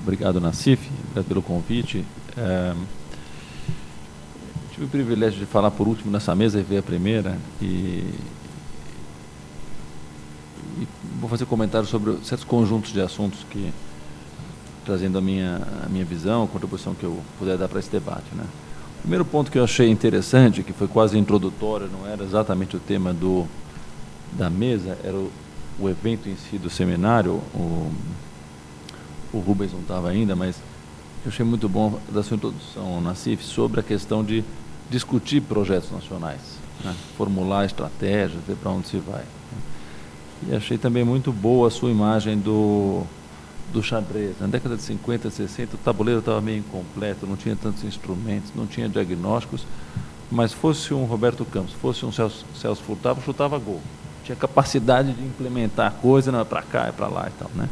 Obrigado, Nassif, obrigado pelo convite. Tive o privilégio de falar por último nessa mesa e ver a primeira, e vou fazer comentários sobre certos conjuntos de assuntos que, trazendo a minha visão, a contribuição que eu puder dar para esse debate, né? O primeiro ponto que eu achei interessante, que foi quase introdutório, não era exatamente o tema da mesa, era o evento em si do seminário. O Rubens não estava ainda, mas eu achei muito bom da sua introdução, Nassif, sobre a questão de discutir projetos nacionais, né? Formular estratégias, ver para onde se vai. E achei também muito boa a sua imagem do xadrez. Na década de 50, 60, o tabuleiro estava meio incompleto, não tinha tantos instrumentos, não tinha diagnósticos, mas fosse um Roberto Campos, fosse um Celso Furtado, chutava gol. Tinha capacidade de implementar coisa, não é para cá, é para lá e tal, né?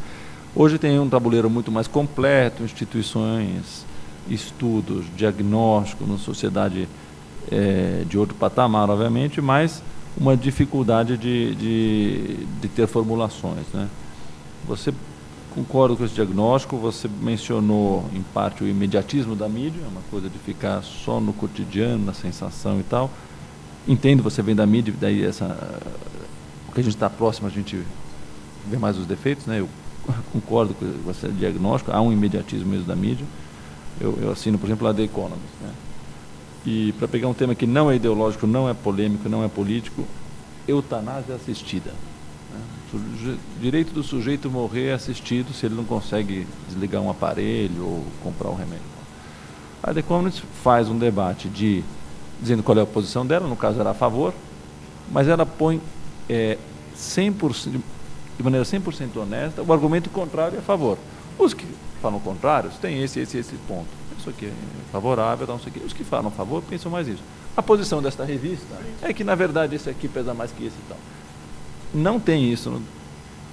Hoje tem um tabuleiro muito mais completo, instituições, estudos, diagnóstico, uma sociedade de outro patamar, obviamente, mas uma dificuldade de ter formulações, né? Você concorda com esse diagnóstico? Você mencionou, em parte, o imediatismo da mídia, uma coisa de ficar só no cotidiano, na sensação e tal. Entendo, você vem da mídia, daí o que a gente está próximo, a gente vê mais os defeitos, né? Eu concordo com esse diagnóstico, há um imediatismo mesmo da mídia. Eu assino, por exemplo, lá The Economist, né? E para pegar um tema que não é ideológico, não é polêmico, não é político, eutanásia assistida, né? Direito do sujeito morrer assistido se ele não consegue desligar um aparelho ou comprar um remédio. A The Economist faz um debate dizendo qual é a posição dela, no caso era a favor, mas ela põe 100%, de maneira 100% honesta, o argumento contrário é a favor. Os que falam contrários têm esse ponto. Isso aqui é favorável, não sei o quê. Os que falam a favor pensam mais isso. A posição desta revista é que, na verdade, esse aqui pesa mais que esse e tal. Não tem isso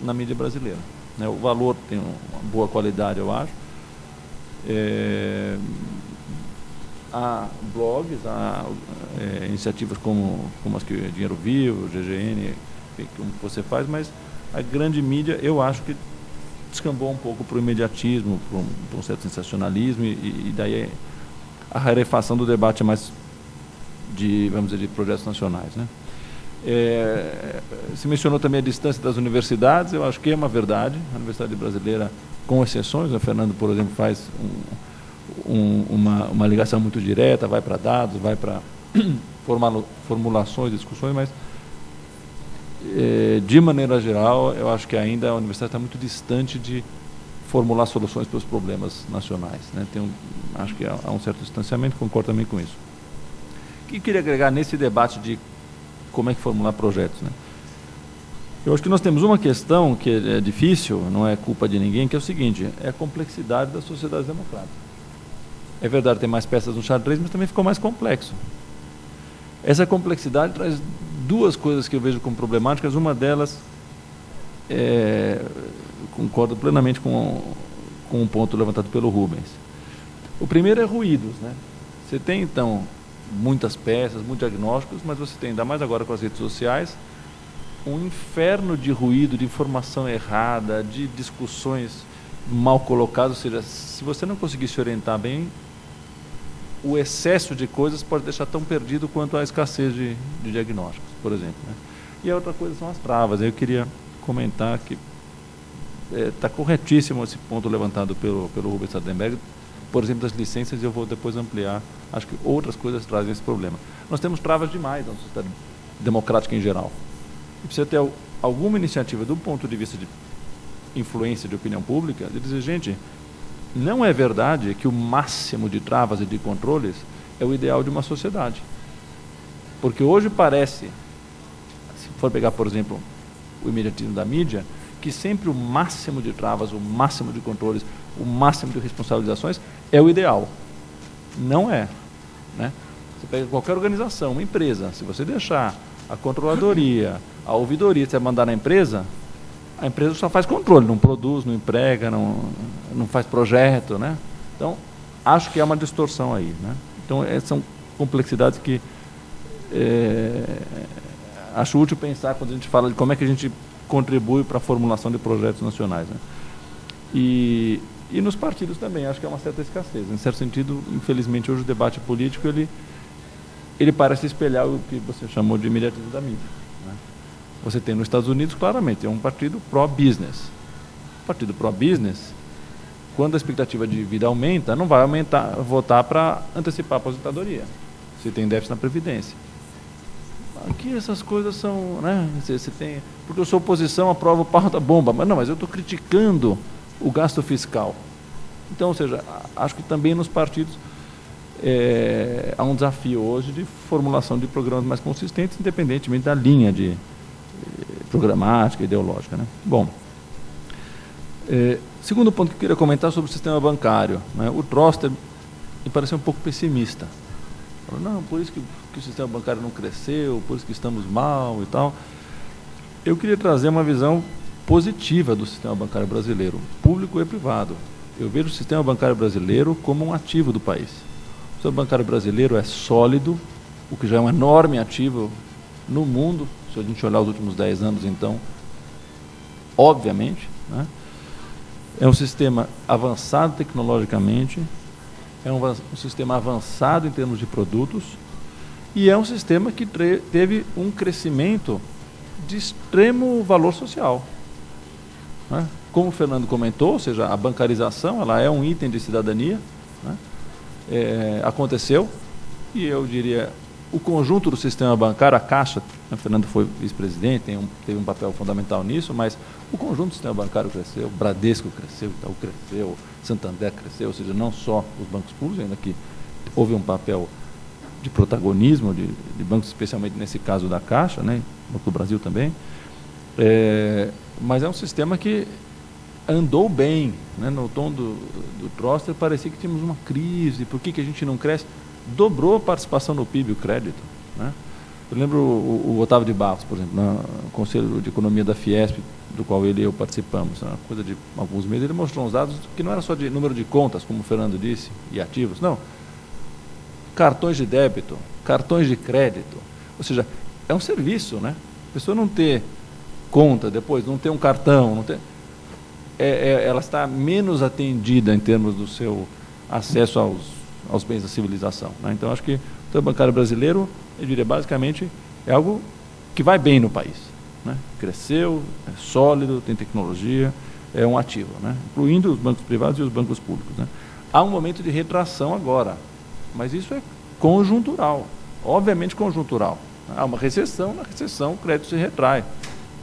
na mídia brasileira, né? O Valor tem uma boa qualidade, eu acho. Há blogs, há iniciativas como as que Dinheiro Vivo, GGN, como você faz, mas a grande mídia, eu acho que descambou um pouco para o imediatismo, para um certo sensacionalismo, e daí a rarefação do debate é mais vamos dizer, de projetos nacionais, né? Se mencionou também a distância das universidades, eu acho que é uma verdade. A Universidade Brasileira, com exceções, o Fernando, por exemplo, faz uma ligação muito direta, vai para dados, vai para formulações, discussões, mas de maneira geral, eu acho que ainda a universidade está muito distante de formular soluções para os problemas nacionais, né? Acho que há um certo distanciamento, concordo também com isso. O que eu queria agregar nesse debate de como é que formular projetos, né? Eu acho que nós temos uma questão que é difícil, não é culpa de ninguém, que é o seguinte: é a complexidade das sociedades democráticas. É verdade, tem mais peças no xadrez, mas também ficou mais complexo. Essa complexidade traz duas coisas que eu vejo como problemáticas. Uma delas, concordo plenamente com um ponto levantado pelo Rubens. O primeiro é ruídos, né? Você tem, então, muitas peças, muitos diagnósticos, mas você tem, ainda mais agora com as redes sociais, um inferno de ruído, de informação errada, de discussões mal colocadas. Ou seja, se você não conseguir se orientar bem, o excesso de coisas pode deixar tão perdido quanto a escassez de diagnósticos, por exemplo, né? E a outra coisa são as travas. Eu queria comentar que está corretíssimo esse ponto levantado pelo Rubens Sardenberg, por exemplo, das licenças, e eu vou depois ampliar. Acho que outras coisas trazem esse problema. Nós temos travas demais na sociedade democrática em geral. E precisa ter alguma iniciativa do ponto de vista de influência de opinião pública, de dizer, gente, não é verdade que o máximo de travas e de controles é o ideal de uma sociedade. Porque hoje parece, se for pegar, por exemplo, o imediatismo da mídia, que sempre o máximo de travas, o máximo de controles, o máximo de responsabilizações é o ideal. Não é, né? Você pega qualquer organização, uma empresa, se você deixar a controladoria, a ouvidoria, você mandar na empresa, a empresa só faz controle, não produz, não emprega, não faz projeto, né? Então, acho que há uma distorção aí, né? Então, são complexidades que acho útil pensar quando a gente fala de como é que a gente contribui para a formulação de projetos nacionais, né? E nos partidos também, acho que é uma certa escassez. Em certo sentido, infelizmente, hoje o debate político, ele parece espelhar o que você chamou de imediatismo da mídia, né? Você tem nos Estados Unidos, claramente, é um partido pró-business. O partido pró-business, quando a expectativa de vida aumenta, não vai votar para antecipar a aposentadoria, se tem déficit na Previdência. Aqui essas coisas são, né? Você tem, porque eu sou oposição, aprovo o pau da bomba, mas eu estou criticando o gasto fiscal. Então, ou seja, acho que também nos partidos há um desafio hoje de formulação de programas mais consistentes, independentemente da linha de programática, ideológica, né? Bom, segundo ponto que eu queria comentar sobre o sistema bancário, né? O Troster me pareceu um pouco pessimista. Falou, não, por isso que o sistema bancário não cresceu, por isso que estamos mal e tal. Eu queria trazer uma visão positiva do sistema bancário brasileiro, público e privado. Eu vejo o sistema bancário brasileiro como um ativo do país. O sistema bancário brasileiro é sólido, o que já é um enorme ativo no mundo, se a gente olhar os últimos 10 anos, então, obviamente, né? É um sistema avançado tecnologicamente, é um sistema avançado em termos de produtos, e é um sistema que teve um crescimento de extremo valor social, né? Como o Fernando comentou, ou seja, a bancarização ela é um item de cidadania, né? Aconteceu, e eu diria, o conjunto do sistema bancário, a Caixa, o Fernando foi vice-presidente, teve um papel fundamental nisso, mas o conjunto do sistema bancário cresceu, Bradesco cresceu, Itaú cresceu, Santander cresceu, ou seja, não só os bancos públicos, ainda que houve um papel de protagonismo de bancos, especialmente nesse caso da Caixa, né, Banco do Brasil também, mas é um sistema que andou bem, né? No tom do Troster parecia que tínhamos uma crise, por que a gente não cresce? Dobrou a participação no PIB, o crédito, né? Eu lembro o Otávio de Barros, por exemplo, no Conselho de Economia da Fiesp, do qual ele e eu participamos, uma coisa de alguns meses, ele mostrou uns dados que não era só de número de contas, como o Fernando disse, e ativos, não. Cartões de débito, cartões de crédito, ou seja, é um serviço, né? A pessoa não ter conta depois, não ter um cartão, não ter... ela está menos atendida em termos do seu acesso aos bens da civilização, né? Então, acho que o sistema bancário brasileiro, eu diria, basicamente, é algo que vai bem no país, né? Cresceu, é sólido, tem tecnologia, é um ativo, né? Incluindo os bancos privados e os bancos públicos, né? Há um momento de retração agora, mas isso é conjuntural, obviamente conjuntural. Há uma recessão, na recessão o crédito se retrai.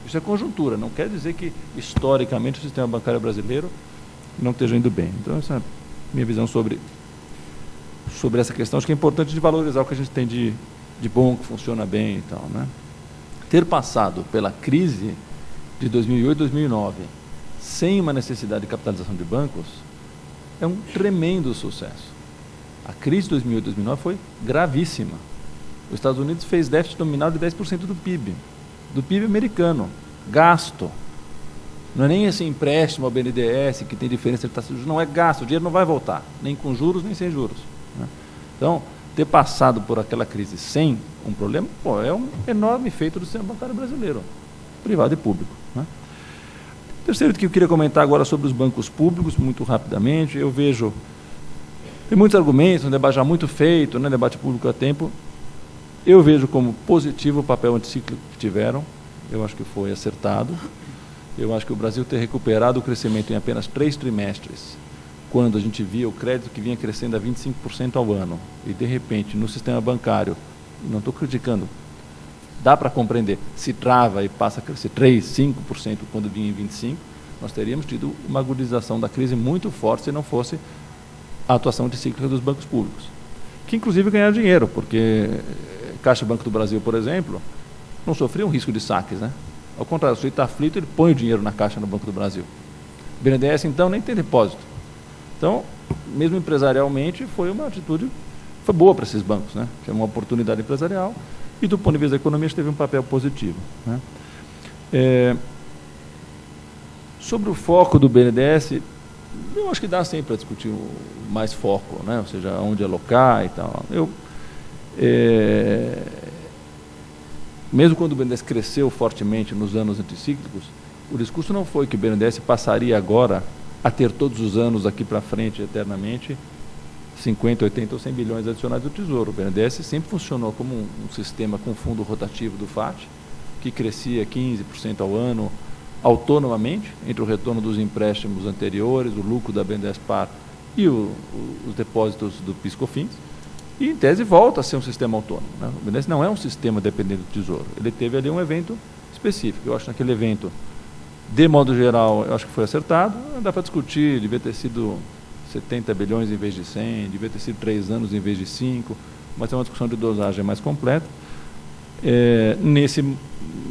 Isso é conjuntura, não quer dizer que, historicamente, o sistema bancário brasileiro não esteja indo bem. Então, essa é a minha visão sobre essa questão. Acho que é importante de valorizar o que a gente tem de bom, que funciona bem e tal, né? Ter passado pela crise de 2008 e 2009 sem uma necessidade de capitalização de bancos é um tremendo sucesso. A crise de 2008 e 2009 foi gravíssima. Os Estados Unidos fez déficit nominal de 10% do PIB americano, gasto. Não é nem esse empréstimo ao BNDES, que tem diferença de taxa de juros, não é gasto, o dinheiro não vai voltar, nem com juros, nem sem juros, né? Então, ter passado por aquela crise sem um problema, é um enorme feito do sistema bancário brasileiro, privado e público, né? Terceiro que eu queria comentar agora sobre os bancos públicos, muito rapidamente, eu vejo, tem muitos argumentos, um debate já muito feito, né, debate público há tempo. Eu vejo como positivo o papel anticíclico que tiveram, eu acho que foi acertado. Eu acho que o Brasil ter recuperado o crescimento em apenas 3 trimestres, quando a gente via o crédito que vinha crescendo a 25% ao ano, e de repente no sistema bancário, não estou criticando, dá para compreender, se trava e passa a crescer 3%, 5% quando vinha em 25%, nós teríamos tido uma agudização da crise muito forte se não fosse a atuação anticíclica dos bancos públicos, que inclusive ganharam dinheiro, porque Caixa Banco do Brasil, por exemplo, não sofria um risco de saques, né? Ao contrário, o sujeito está aflito, ele põe o dinheiro na Caixa no Banco do Brasil. O BNDES, então, nem tem depósito. Então, mesmo empresarialmente, foi uma atitude, foi boa para esses bancos, né? Tinha uma oportunidade empresarial e, do ponto de vista da economia, teve um papel positivo, né? Sobre o foco do BNDES, eu acho que dá sempre para discutir mais foco, né? Ou seja, onde alocar e tal. Mesmo quando o BNDES cresceu fortemente nos anos anticíclicos, o discurso não foi que o BNDES passaria agora a ter todos os anos daqui para frente, eternamente, 50, 80 ou 100 bilhões adicionais do Tesouro. O BNDES sempre funcionou como um sistema com fundo rotativo do FAT, que crescia 15% ao ano, autonomamente, entre o retorno dos empréstimos anteriores, o lucro da BNDES Par e os depósitos do PIS/COFINS, e, em tese, volta a ser um sistema autônomo, né? O BNDES não é um sistema dependente do Tesouro. Ele teve ali um evento específico. Eu acho que naquele evento, de modo geral, eu acho que foi acertado. Dá para discutir, devia ter sido 70 bilhões em vez de 100, devia ter sido 3 anos em vez de 5, mas é uma discussão de dosagem mais completa. Nesse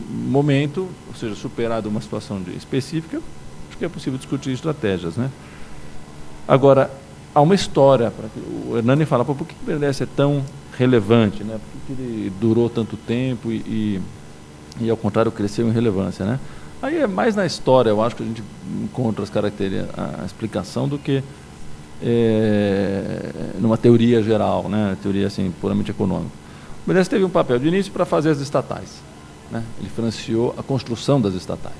momento, ou seja, superada uma situação específica, acho que é possível discutir estratégias, né? Agora, há uma história. O Hernani fala, por que o BNDES é tão relevante, né? Por que ele durou tanto tempo e, ao contrário, cresceu em relevância, né? Aí é mais na história, eu acho que a gente encontra as características, a explicação, do que numa teoria geral, né? Teoria assim, puramente econômica. O BNDES teve um papel de início para fazer as estatais, né? Ele financiou a construção das estatais.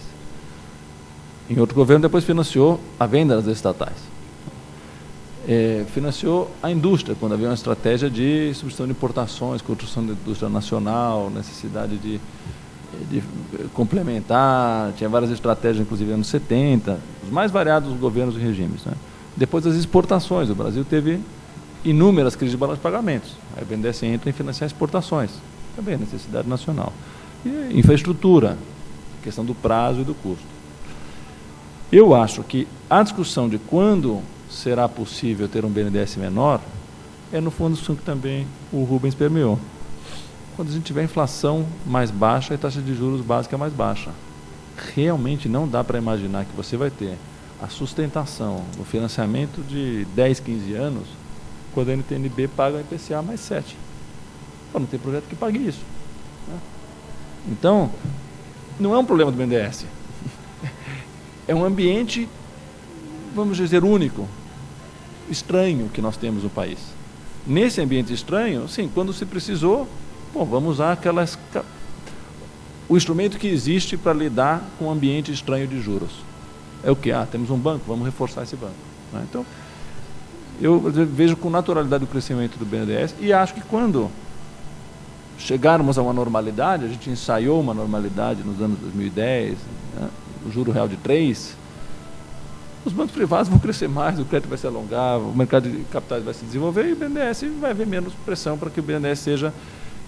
Em outro governo, depois financiou a venda das estatais. Financiou a indústria, quando havia uma estratégia de substituição de importações, construção da indústria nacional, necessidade de complementar, tinha várias estratégias, inclusive nos anos 70, os mais variados governos e regimes, né? Depois das exportações, o Brasil teve inúmeras crises de balanço de pagamentos. Aí o BNDES entra em financiar exportações, também necessidade nacional. E infraestrutura, questão do prazo e do custo. Eu acho que a discussão de quando será possível ter um BNDES menor é, no fundo, a discussão que também o Rubens permeou. Quando a gente tiver inflação mais baixa e taxa de juros básica mais baixa. Realmente não dá para imaginar que você vai ter a sustentação do financiamento de 10, 15 anos, quando a NTN-B paga o IPCA mais 7. Não tem projeto que pague isso, né? Então, não é um problema do BNDES. É um ambiente, vamos dizer, único, estranho que nós temos no país. Nesse ambiente estranho, sim, quando se precisou, vamos usar o instrumento que existe para lidar com um ambiente estranho de juros. É o que? Temos um banco, vamos reforçar esse banco, né? Então, eu vejo com naturalidade o crescimento do BNDES e acho que quando chegarmos a uma normalidade, a gente ensaiou uma normalidade nos anos 2010, né? O juro real de 3, os bancos privados vão crescer mais, o crédito vai se alongar, o mercado de capitais vai se desenvolver e o BNDES vai haver menos pressão para que o BNDES seja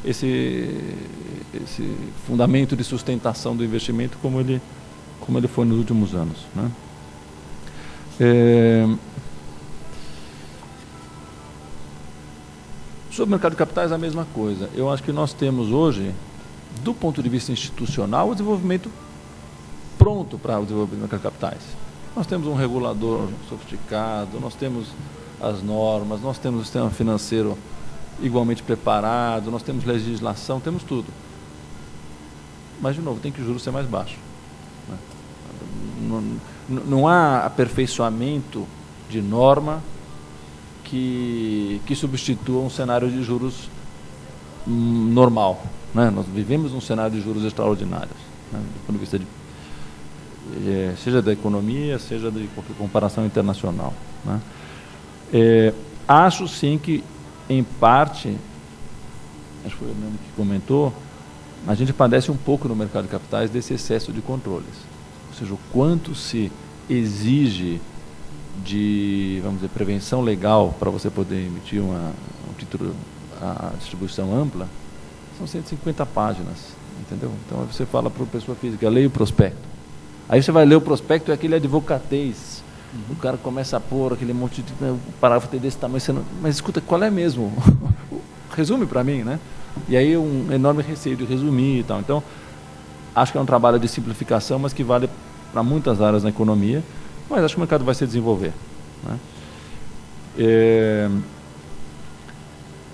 esse fundamento de sustentação do investimento como ele foi nos últimos anos, né? Sobre o mercado de capitais, a mesma coisa. Eu acho que nós temos hoje, do ponto de vista institucional, o desenvolvimento pronto para o desenvolvimento do mercado de capitais. Nós temos um regulador sofisticado, nós temos as normas, nós temos o sistema financeiro igualmente preparado, nós temos legislação, temos tudo. Mas, de novo, tem que o juros ser mais baixo, né? Não há aperfeiçoamento de norma que substitua um cenário de juros normal, né? Nós vivemos um cenário de juros extraordinários, né? Do ponto de vista seja da economia, seja de qualquer comparação internacional, né? Acho sim que, em parte, acho que foi o mesmo que comentou, a gente padece um pouco no mercado de capitais desse excesso de controles. Ou seja, o quanto se exige de, vamos dizer, prevenção legal para você poder emitir um título a distribuição ampla, são 150 páginas, entendeu? Então você fala para a pessoa física, leia o prospecto. Aí você vai ler o prospecto, é aquele advocatez. O cara começa a pôr aquele monte de parágrafo desse tamanho, mas escuta, qual é mesmo? Resume para mim, né? E aí um enorme receio de resumir e tal. Então, acho que é um trabalho de simplificação, mas que vale para muitas áreas na economia, mas acho que o mercado vai se desenvolver, né?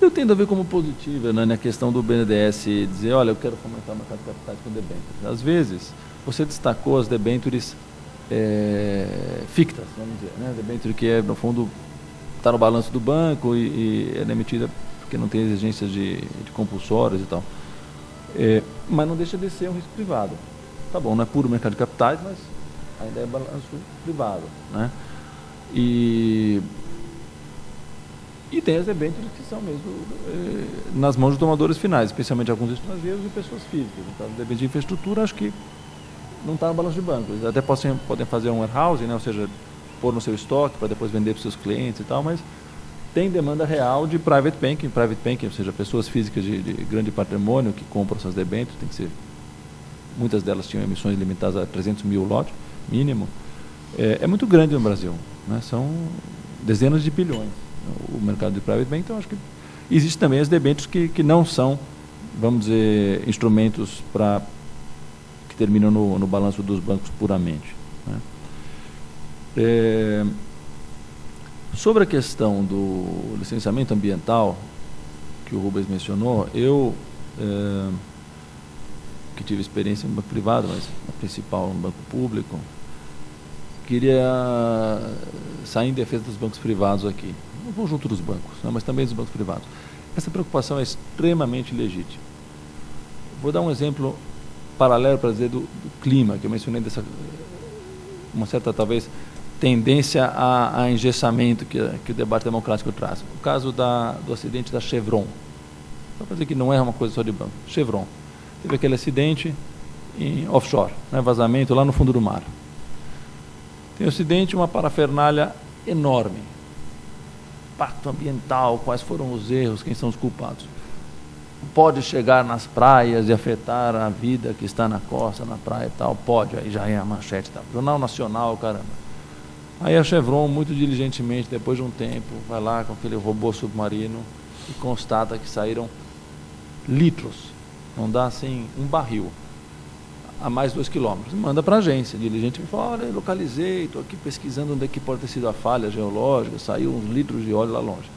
Eu tendo a ver como positiva, né, na questão do BNDES dizer, olha, eu quero fomentar o mercado de capitais com debêntures. Às vezes, você destacou as debêntures fictas, vamos dizer, né? Debênture que no fundo, está no balanço do banco e é emitida porque não tem exigências de compulsórias e tal. Mas não deixa de ser um risco privado. Tá bom, não é puro mercado de capitais, mas ainda é balanço privado, né? E tem as debêntures que são mesmo nas mãos de tomadores finais, especialmente alguns estrangeiros e pessoas físicas. Então, depende de infraestrutura, acho que não está no balanço de banco. Eles até podem fazer um warehousing, né? Ou seja, pôr no seu estoque para depois vender para os seus clientes e tal, mas tem demanda real de private banking, ou seja, pessoas físicas de grande patrimônio que compram essas debêntures, tem que ser, muitas delas tinham emissões limitadas a 300 mil lotes, mínimo. É muito grande no Brasil, né? São dezenas de bilhões o mercado de private banking, então acho que existem também as debêntures que não são, vamos dizer, instrumentos que terminam no balanço dos bancos puramente, né? Sobre a questão do licenciamento ambiental, que o Rubens mencionou, eu, que tive experiência em banco privado, mas a principal no banco público, queria sair em defesa dos bancos privados aqui, no conjunto dos bancos, né, mas também dos bancos privados. Essa preocupação é extremamente legítima. Vou dar um exemplo paralelo para dizer do clima, que eu mencionei, uma certa, talvez, tendência a engessamento que o debate democrático traz. O caso do acidente da Chevron. Só para dizer que não é uma coisa só de banco. Chevron. Teve aquele acidente em offshore, né, vazamento lá no fundo do mar. Tem o acidente, uma parafernália enorme. Impacto ambiental, quais foram os erros, quem são os culpados. Pode chegar nas praias e afetar a vida que está na costa, na praia e tal. Pode, aí já é a manchete. Tá? Jornal Nacional, caramba. Aí a Chevron, muito diligentemente, depois de um tempo, vai lá com aquele robô submarino e constata que saíram litros, não dá assim, um barril, a mais 2 quilômetros. Manda para a agência, diligentemente fala, olha, localizei, estou aqui pesquisando onde é que pode ter sido a falha geológica, saiu uns litros de óleo lá longe.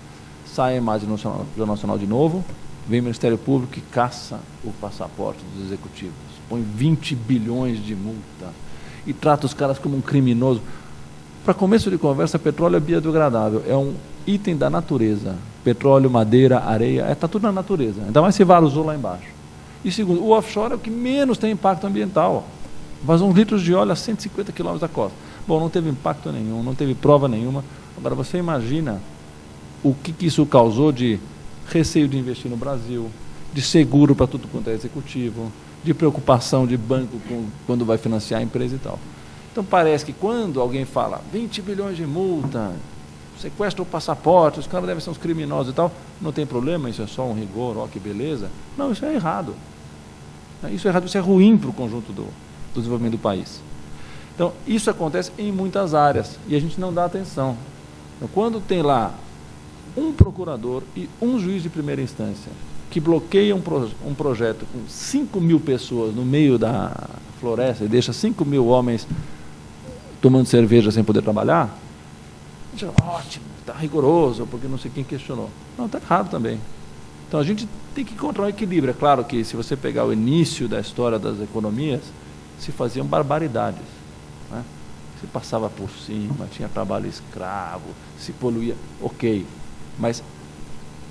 Sai a imagem no Jornal Nacional de novo, vem o Ministério Público e caça o passaporte dos executivos, põe 20 bilhões de multa e trata os caras como um criminoso. Para começo de conversa, petróleo é biodegradável, é um item da natureza. Petróleo, madeira, areia, está tudo na natureza. Ainda mais se vazou lá embaixo. E segundo, o offshore é o que menos tem impacto ambiental. Vazou uns litros de óleo a 150 quilômetros da costa. Bom, não teve impacto nenhum, não teve prova nenhuma. Agora, você imagina o que isso causou de receio de investir no Brasil, de seguro para tudo quanto é executivo, de preocupação de banco quando vai financiar a empresa e tal. Então parece que quando alguém fala 20 bilhões de multa, sequestra o passaporte, os caras devem ser uns criminosos e tal, não tem problema, isso é só um rigor, ó que beleza. Não, isso é errado. Isso é errado, isso é ruim para o conjunto do desenvolvimento do país. Então, isso acontece em muitas áreas e a gente não dá atenção. Então, quando tem lá um procurador e um juiz de primeira instância que bloqueia um projeto com 5 mil pessoas no meio da floresta e deixa 5 mil homens tomando cerveja sem poder trabalhar, a gente fala, ótimo, está rigoroso, porque não sei quem questionou. Não, está errado também. Então a gente tem que encontrar um equilíbrio. É claro que se você pegar o início da história das economias, se faziam barbaridades, né? Se passava por cima, tinha trabalho escravo, se poluía, ok. Mas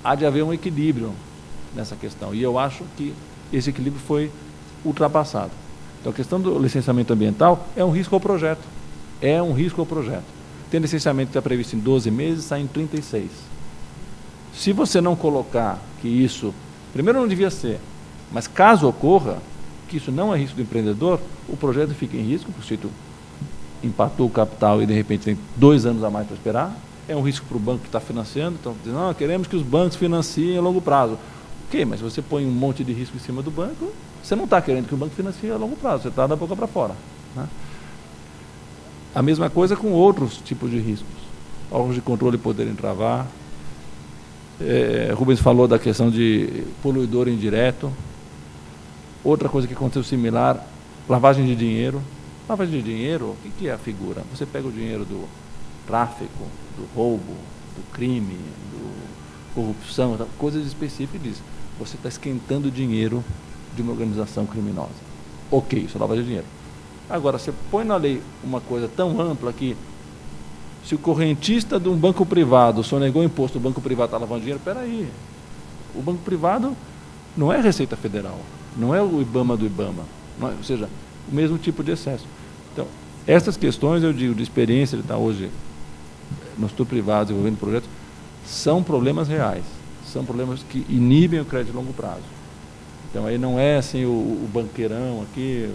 há de haver um equilíbrio nessa questão. E eu acho que esse equilíbrio foi ultrapassado. Então a questão do licenciamento ambiental é um risco ao projeto. É um risco ao projeto. Tem licenciamento que está previsto em 12 meses, sai em 36. Se você não colocar que isso, primeiro não devia ser, mas caso ocorra, que isso não é risco do empreendedor, o projeto fica em risco, porque o sujeito empatou o capital e de repente tem 2 anos a mais para esperar, é um risco para o banco que está financiando, então dizendo, não, queremos que os bancos financiem a longo prazo. Ok, mas se você põe um monte de risco em cima do banco, você não está querendo que o banco financie a longo prazo, você está da boca para fora, né? A mesma coisa com outros tipos de riscos. Órgãos de controle poderem travar. Rubens falou da questão de poluidor indireto. Outra coisa que aconteceu similar, lavagem de dinheiro. Lavagem de dinheiro, o que é a figura? Você pega o dinheiro do tráfico, do roubo, do crime, da corrupção, coisas específicas e diz, você está esquentando o dinheiro de uma organização criminosa. Ok, isso é lavagem de dinheiro. Agora, você põe na lei uma coisa tão ampla que se o correntista de um banco privado sonegou imposto, o banco privado está lavando dinheiro, espera aí. O banco privado não é Receita Federal, não é o IBAMA do IBAMA, ou seja, o mesmo tipo de excesso. Então, essas questões, eu digo, de experiência, de estar hoje no setor privado desenvolvendo projetos, são problemas reais, são problemas que inibem o crédito de longo prazo. Então, aí não é assim o banqueirão aqui,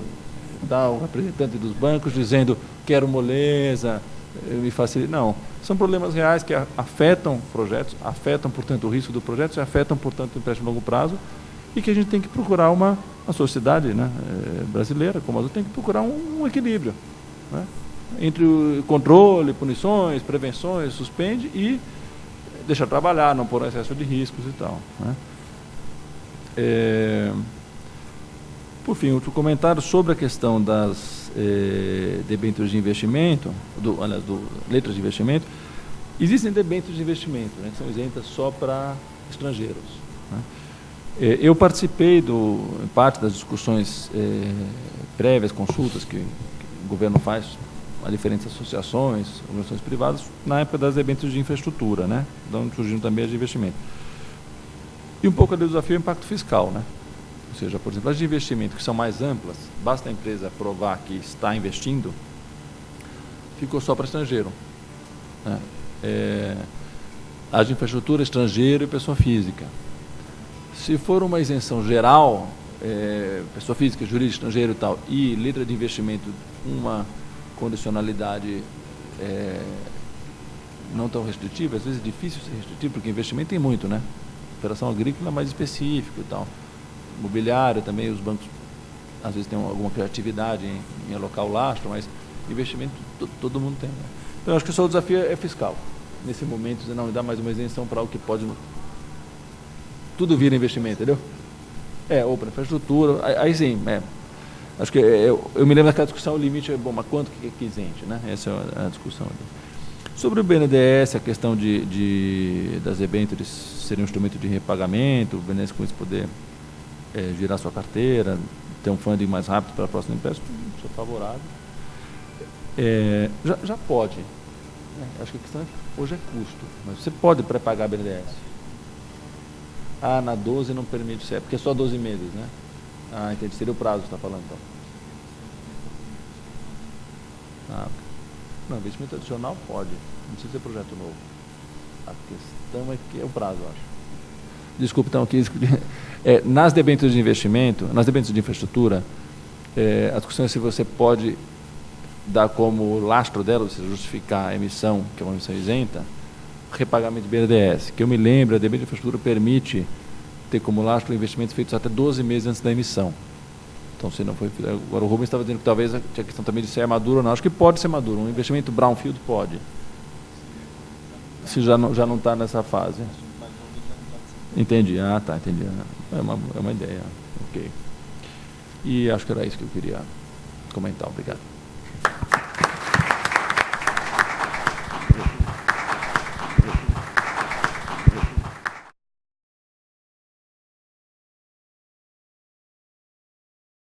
o representante dos bancos dizendo quero moleza, me facilita. Não, são problemas reais que afetam projetos, afetam, portanto, o risco do projeto e afetam, portanto, o empréstimo de longo prazo e que a gente tem que procurar a sociedade, né, brasileira, como a outra, tem que procurar um equilíbrio, né, entre o controle, punições, prevenções, suspende e deixar trabalhar, não pôr excesso de riscos e tal, né. Por fim, outro comentário sobre a questão das debêntures de investimento, letras de investimento. Existem debêntures de investimento, né, que são isentas só para estrangeiros, né. Eu participei em parte das discussões prévias, consultas que o governo faz a diferentes associações, organizações privadas, na época das debêntures de infraestrutura, né, de onde surgiram também as de investimento. E um pouco do desafio é o impacto fiscal, né? Ou seja, por exemplo, as de investimento que são mais amplas, basta a empresa provar que está investindo, ficou só para estrangeiro, né? As de infraestrutura, estrangeiro e pessoa física. Se for uma isenção geral, pessoa física, jurídica, estrangeiro e tal, e letra de investimento, uma condicionalidade não tão restritiva, às vezes é difícil ser restritivo, porque investimento tem muito, né? Operação agrícola é mais específico e tal. Imobiliário também, os bancos às vezes têm alguma criatividade em alocar o lastro, mas investimento todo mundo tem, né? Então, eu acho que só o desafio é fiscal. Nesse momento, você não dá mais uma isenção para algo que pode... Tudo vira investimento, entendeu? Ou para infraestrutura, aí sim, acho que eu me lembro daquela discussão, o limite é bom, mas quanto que isente, né? Essa é a discussão ali. Sobre o BNDES, a questão das debêntures serem um instrumento de repagamento, o BNDES com isso poder girar sua carteira, ter um funding mais rápido para a próxima empréstimo, sou favorável. Já pode. Acho que a questão hoje é custo, mas você pode pré-pagar BNDES. Na 12 não permite ser, porque é só 12 meses, né? Entendi, seria o prazo que você está falando, então. Não, investimento adicional pode, não precisa ser projeto novo. A questão é que é o prazo, eu acho. Desculpe, então, aqui, nas debêntures de investimento, nas debêntures de infraestrutura, a discussão é se você pode dar como lastro dela, ou seja, justificar a emissão, que é uma emissão isenta, repagamento de BNDES, que eu me lembro, a debênture de infraestrutura permite ter como lastro investimentos feitos até 12 meses antes da emissão. Então, se não foi... Agora, o Rubens estava dizendo que talvez tinha questão também de ser maduro ou não. Acho que pode ser maduro. Um investimento brownfield pode. Se já não está nessa fase. Entendi. Tá, entendi. É uma ideia. Ok. E acho que era isso que eu queria comentar. Obrigado.